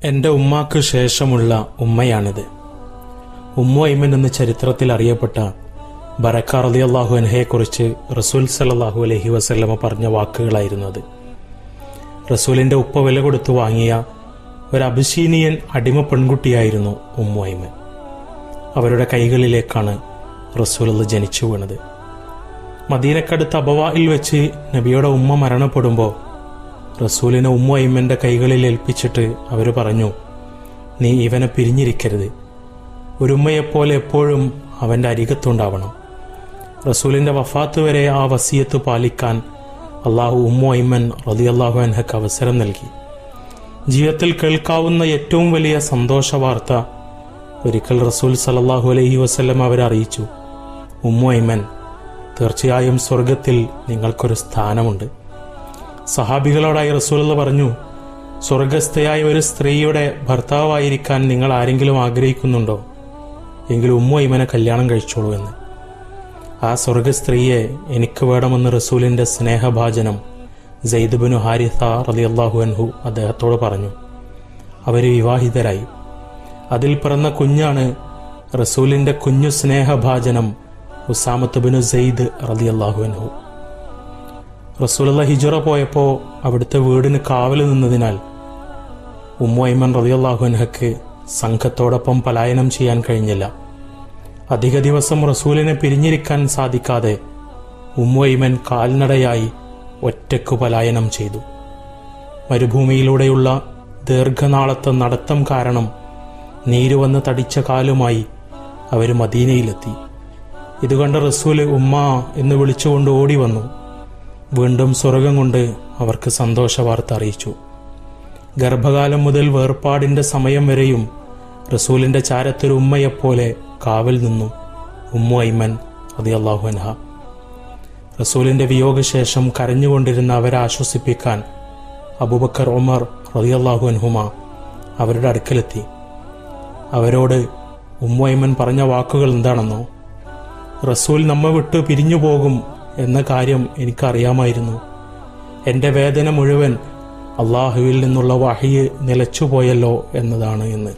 എൻ്റെ ഉമ്മാക്ക് ശേഷമുള്ള ഉമ്മയാണിത്. ഉമ്മു ഐമൻ എന്ന ചരിത്രത്തിൽ അറിയപ്പെട്ട ബറക്ക റളിയല്ലാഹു അൻഹയെക്കുറിച്ച് റസൂൽ സല്ലല്ലാഹു അലൈഹി വസല്ലമ പറഞ്ഞ വാക്കുകളായിരുന്നു അത്. റസൂലിൻ്റെ ഉപ്പ വില കൊടുത്തു വാങ്ങിയ ഒരു അബിശീനിയൻ അടിമ പെൺകുട്ടിയായിരുന്നു ഉമ്മു ഐമൻ. അവരുടെ കൈകളിലേക്കാണ് റസൂലുള്ളാഹി ജനിച്ചു വീണത്. മദീനക്കടുത്ത് അബവായിൽ വെച്ച് നബിയുടെ ഉമ്മ മരണപ്പെടുമ്പോൾ റസൂലിനെ ഉമ്മു ഐമൻ്റെ കൈകളിൽ ഏൽപ്പിച്ചിട്ട് അവർ പറഞ്ഞു, നീ ഇവനെ പിരിഞ്ഞിരിക്കരുത്, ഒരു ഉമ്മയെപ്പോലെ എപ്പോഴും അവൻ്റെ അരികത്തുണ്ടാവണം. റസൂലിൻ്റെ വഫാത്ത് വരെ ആ വസിയത്ത് പാലിക്കാൻ അള്ളാഹു ഉമ്മു ഐമൻ റളിയല്ലാഹു അൻഹയ്ക്ക് അവസരം നൽകി. ജീവിതത്തിൽ കേൾക്കാവുന്ന ഏറ്റവും വലിയ സന്തോഷ വാർത്ത ഒരിക്കൽ റസൂൽ സല്ലല്ലാഹു അലൈഹി വസല്ലം അവരെ അറിയിച്ചു, ഉമ്മു ഐമൻ, തീർച്ചയായും സ്വർഗത്തിൽ നിങ്ങൾക്കൊരു സ്ഥാനമുണ്ട്. സഹാബികളോടായി റസൂലുള്ളാഹി പറഞ്ഞു, സ്വർഗസ്ഥയായ ഒരു സ്ത്രീയുടെ ഭർത്താവായിരിക്കാൻ നിങ്ങൾ ആരെങ്കിലും ആഗ്രഹിക്കുന്നുണ്ടോ? എങ്കിൽ ഉമ്മു ഐമനെ കല്യാണം കഴിച്ചോളൂ എന്ന്. ആ സ്വർഗസ്ത്രീയെ എനിക്ക് വേണമെന്ന് റസൂലിൻ്റെ സ്നേഹഭാജനം സെയ്ദ് ബിനു ഹാരിസ റളിയല്ലാഹു അൻഹു അദ്ദേഹത്തോട് പറഞ്ഞു. അവർ വിവാഹിതരായി. അതിൽ പിറന്ന കുഞ്ഞാണ് റസൂലിൻ്റെ കുഞ്ഞു സ്നേഹഭാജനം ഉസാമത്ത് ബിനു സെയ്ദ് റളിയല്ലാഹു അൻഹു. റസൂലുള്ളാഹി ഹിജ്റ പോയപ്പോൾ അവിടുത്തെ വീടിന് കാവൽ നിന്നതിനാൽ ഉമ്മു ഐമൻ റളിയല്ലാഹു അൻഹയ്ക്ക് സംഘത്തോടൊപ്പം പലായനം ചെയ്യാൻ കഴിഞ്ഞില്ല. അധിക ദിവസം റസൂലിനെ പിരിഞ്ഞിരിക്കാൻ സാധിക്കാതെ ഉമ്മു ഐമൻ കാൽനടയായി ഒറ്റയ്ക്കു പലായനം ചെയ്തു. മരുഭൂമിയിലൂടെയുള്ള ദീർഘനാളത്തെ നടത്തം കാരണം നീരുവന്ന് തടിച്ച കാലുമായി അവർ മദീനയിലെത്തി. ഇതുകണ്ട് റസൂല് ഉമ്മ എന്ന് വിളിച്ചുകൊണ്ട് ഓടി വന്നു. വീണ്ടും സ്വർഗം കൊണ്ട് അവർക്ക് സന്തോഷ വാർത്ത അറിയിച്ചു. ഗർഭകാലം മുതൽ വേർപാടിൻ്റെ സമയം വരെയും റസൂലിൻ്റെ ചാരത്തൊരു ഉമ്മയെപ്പോലെ കാവൽ നിന്നു ഉമ്മു ഐമൻ റളിയല്ലാഹു അൻഹ. റസൂലിൻ്റെ വിയോഗശേഷം കരഞ്ഞുകൊണ്ടിരുന്ന അവരെ ആശ്വസിപ്പിക്കാൻ അബൂബക്കർ ഉമർ റളിയല്ലാഹു അൻഹുമ അവരുടെ അടുക്കലെത്തി. അവരോട് ഉമ്മു ഐമൻ പറഞ്ഞ വാക്കുകൾ എന്താണെന്നോ? റസൂൽ നമ്മെ വിട്ട് പിരിഞ്ഞു പോകും എന്ന കാര്യം എനിക്കറിയാമായിരുന്നു. എൻ്റെ വേദന മുഴുവൻ അള്ളാഹുവിൽ നിന്നുള്ള വഹ്യ് നിലച്ചുപോയല്ലോ എന്നതാണ് എന്ന്.